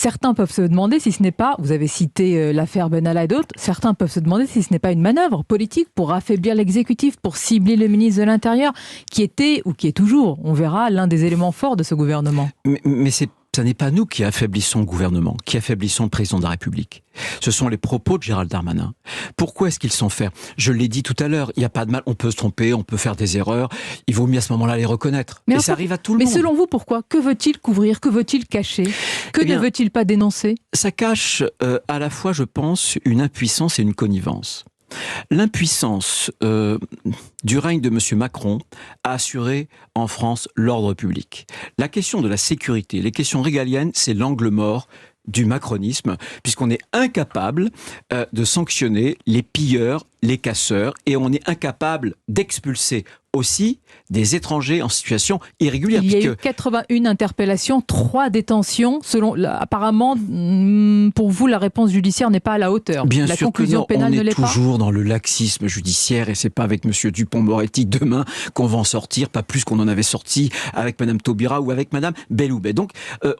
Certains peuvent se demander si ce n'est pas, vous avez cité l'affaire Benalla et d'autres, certains peuvent se demander si ce n'est pas une manœuvre politique pour affaiblir l'exécutif, pour cibler le ministre de l'Intérieur, qui était, ou qui est toujours, on verra, l'un des éléments forts de ce gouvernement. Mais ça n'est pas nous qui affaiblissons le gouvernement, qui affaiblissons le président de la République. Ce sont les propos de Gérald Darmanin. Pourquoi est-ce qu'ils sont faits ? Je l'ai dit tout à l'heure, il n'y a pas de mal, on peut se tromper, on peut faire des erreurs, il vaut mieux à ce moment-là les reconnaître. Et ça arrive à tout le monde. Mais selon vous, pourquoi ? Que veut-il couvrir ? Que veut-il cacher ? Que ne veut-il pas dénoncer ? Ça cache à la fois, je pense, une impuissance et une connivence. L'impuissance du règne de M. Macron a assuré en France l'ordre public. La question de la sécurité, les questions régaliennes, c'est l'angle mort du macronisme, puisqu'on est incapable de sanctionner les pilleurs, les casseurs, et on est incapable d'expulser aussi des étrangers en situation irrégulière. Il y a eu 81 interpellations, 3 détentions. Apparemment, pour vous, la réponse judiciaire n'est pas à la hauteur. Bien la sûr conclusion que non, pénale ne l'est pas. On est toujours dans le laxisme judiciaire et c'est pas avec M. Dupond-Moretti demain qu'on va en sortir, pas plus qu'on en avait sorti avec Mme Taubira ou avec Mme Belloubet. Donc,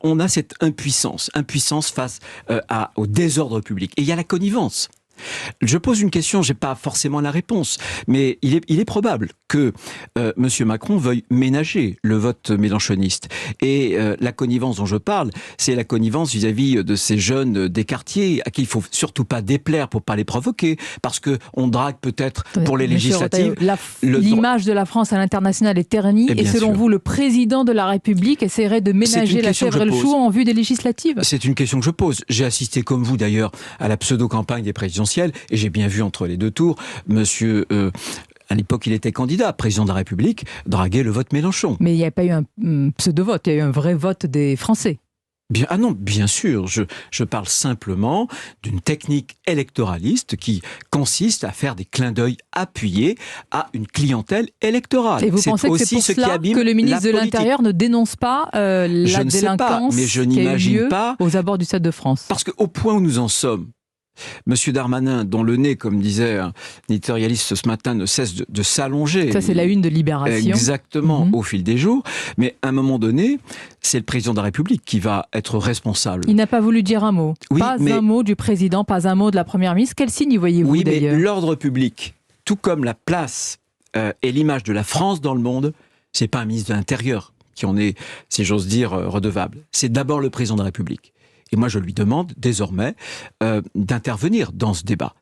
on a cette impuissance face au désordre public. Et il y a la connivence. Je pose une question, j'ai pas forcément la réponse, mais il est probable que M. Macron veuille ménager le vote mélenchoniste. Et la connivence dont je parle, c'est la connivence vis-à-vis de ces jeunes des quartiers à qui il faut surtout pas déplaire pour pas les provoquer, parce que on drague peut-être pour les législatives. L'image de la France à l'international est ternie, et selon vous, le président de la République essaierait de ménager la chèvre et le chou en vue des législatives ? C'est une question que je pose. J'ai assisté, comme vous d'ailleurs, à la pseudo-campagne des présidentielles. Et j'ai bien vu entre les deux tours, monsieur, à l'époque il était candidat, président de la République, draguer le vote Mélenchon. Mais il n'y a pas eu un pseudo-vote, il y a eu un vrai vote des Français. Bien sûr, je parle simplement d'une technique électoraliste qui consiste à faire des clins d'œil appuyés à une clientèle électorale. Et vous pensez que c'est pour cela que le ministre de l'Intérieur ne dénonce pas la délinquance qui a eu lieu aux abords du Stade de France ? Parce qu'au point où nous en sommes, Monsieur Darmanin, dont le nez, comme disait un éditorialiste ce matin, ne cesse de s'allonger. Ça, c'est la une de Libération. Exactement, au fil des jours. Mais à un moment donné, c'est le président de la République qui va être responsable. Il n'a pas voulu dire un mot. Oui, un mot du président, pas un mot de la première ministre. Quel signe y voyez-vous d'ailleurs ? Mais l'ordre public, tout comme la place et l'image de la France dans le monde, c'est pas un ministre de l'Intérieur qui en est, si j'ose dire, redevable. C'est d'abord le président de la République. Et moi, je lui demande désormais d'intervenir dans ce débat.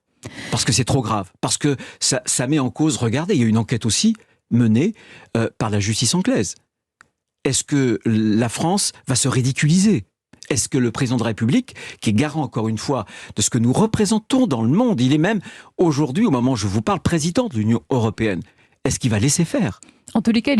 Parce que c'est trop grave. Parce que ça met en cause, regardez, il y a une enquête aussi menée par la justice anglaise. Est-ce que la France va se ridiculiser ? Est-ce que le président de la République, qui est garant encore une fois de ce que nous représentons dans le monde, il est même aujourd'hui, au moment où je vous parle, président de l'Union européenne, est-ce qu'il va laisser faire ? En tous les cas,